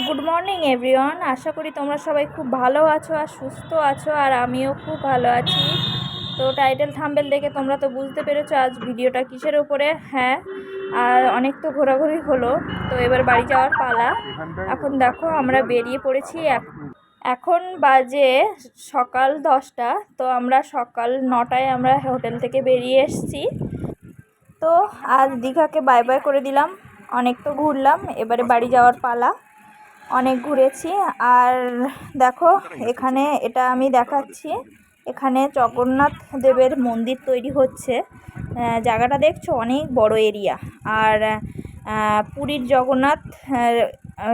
Good morning everyone. আশা করি তোমরা সবাই খুব ভালো আছো আর সুস্থ আছো, আর আমিও খুব ভালো আছি। তো টাইটেল থাম্বনেল দেখে তোমরা তো বুঝতে পেরেছো আজ ভিডিওটা কিসের উপরে। হ্যাঁ, আর অনেক তো ঘোরাঘুরি হলো, তো এবার বাড়ি যাওয়ার পালা। এখন দেখো আমরা বেরিয়ে পড়েছি। এখন বাজে সকাল 10টা। তো আমরা সকাল 9টায় আমরা হোটেল থেকে বেরিয়ে এসেছি। তো আজ দীঘাকে বাই বাই করে দিলাম। অনেক তো ঘুরলাম, এবারে বাড়ি যাওয়ার পালা। অনেক ঘুরেছি। আর দেখো এখানে এটা আমি দেখাচ্ছি, এখানে জগন্নাথ দেবের মন্দির তৈরি হচ্ছে। জায়গাটা দেখছো অনেক বড় এরিয়া। আর পুরীর জগন্নাথ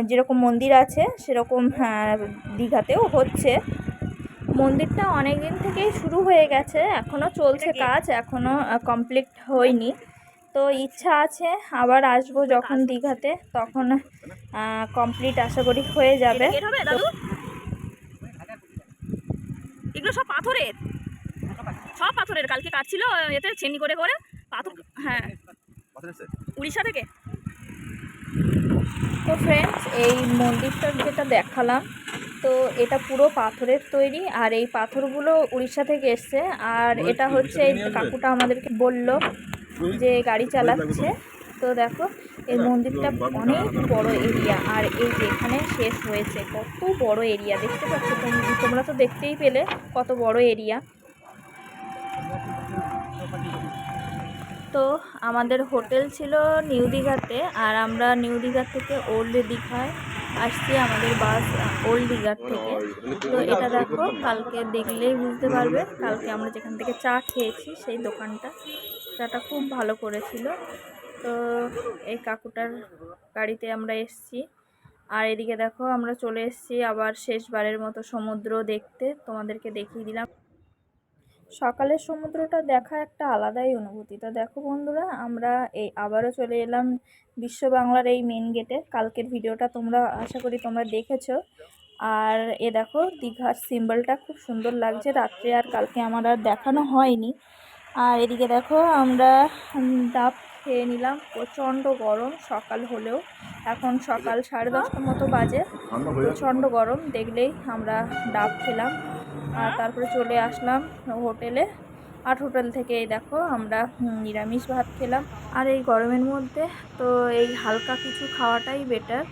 যেরকম মন্দির আছে সেরকম দীঘাতেও হচ্ছে। মন্দিরটা অনেক দিন থেকেই শুরু হয়ে গেছে, এখনও চলছে কাজ, এখনও কমপ্লিট হয়নি। তো ইচ্ছা আছে আবার আসবো যখন দীঘাতে, তখন কমপ্লিট আশা করি হয়ে যাবে। এগুলো সব পাথরের, সব পাথরের। কালকে কাটছিল এতে ছেনি করে করে পাথর। হ্যাঁ, উড়িষ্যা থেকে। তো ফ্রেন্ডস, এই মন্দিরটা যেটা দেখালাম, তো এটা পুরো পাথরের তৈরি, আর এই পাথরগুলো উড়িষ্যা থেকে এসছে। আর এটা হচ্ছে এই কাকুটা আমাদেরকে বলল যে গাড়ি চালাচ্ছে। তো দেখো এই মন্দিরটা অনেক বড় এরিয়া, আর এই যে এখানে শেষ হয়েছে, কত বড় এরিয়া দেখতে পাচ্ছ তোমরা তো দেখতেই পেলে কত বড় এরিয়া। তো আমাদের হোটেল ছিল নিউ দীঘাতে, আর আমরা নিউ দীঘা থেকে ওল্ড দীঘায় আসছি, আমাদের বাস ওল্ড দীঘার থেকে। তো এটা দেখো, কালকে দেখলেই বুঝতে পারবে, কালকে আমরা যেখান থেকে চা খেয়েছি সেই দোকানটা, চাটা খুব ভালো করেছিল। তো এই কাকুটার গাড়িতে আমরা এসছি। আর এদিকে দেখো আমরা চলে এসেছি আবার শেষবারের মতো সমুদ্র দেখতে, তোমাদেরকে দেখিয়ে দিলাম। সকালের সমুদ্রটা দেখা একটা আলাদাই অনুভূতি। তো দেখো বন্ধুরা, আমরা এই আবারও চলে এলাম বিশ্ব বাংলার এই মেন গেটে। কালকের ভিডিওটা তোমরা আশা করি তোমরা দেখেছো। আর এ দেখো দীঘার সিম্বলটা খুব সুন্দর লাগছে রাত্রে, আর কালকে আমার আর দেখানো হয়নি। আর এদিকে দেখো আমরা ডাব খেয়ে নিলাম, প্রচণ্ড গরম সকাল হলেও। এখন সকাল 10:30টার মতো বাজে, প্রচণ্ড গরম দেখলেই আমরা ডাব খেলাম। আর তারপরে চলে আসলাম হোটেলে। আর হোটেল থেকে এই দেখো আমরা নিরামিষ ভাত খেলাম। আর এই গরমের মধ্যে তো এই হালকা কিছু খাওয়াটাই বেটার।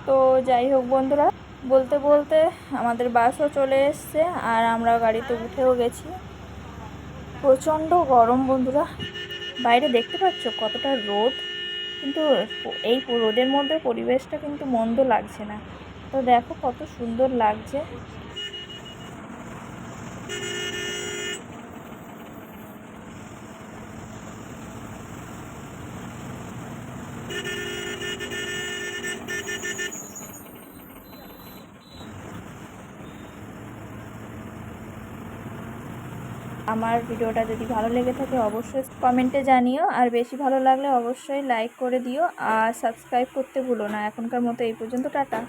তো যাই হোক বন্ধুরা, বলতে বলতে আমাদের বাসও চলে এসছে, আর আমরা গাড়িতে উঠেও গেছি। প্রচণ্ড গরম বন্ধুরা, বাইরে দেখতে পাচ্ছ কতটা রোদ, কিন্তু এই রোদের মধ্যে পরিবেশটা কিন্তু মন্দ লাগছে না। তো দেখো কত সুন্দর লাগছে। আমার ভিডিওটা যদি ভালো লেগে থাকে অবশ্যই কমেন্টে জানিও, আর বেশি ভালো লাগলে অবশ্যই লাইক করে দিও, আর সাবস্ক্রাইব করতে ভুলো না। এখনকার মতো এই পর্যন্ত, টাটা।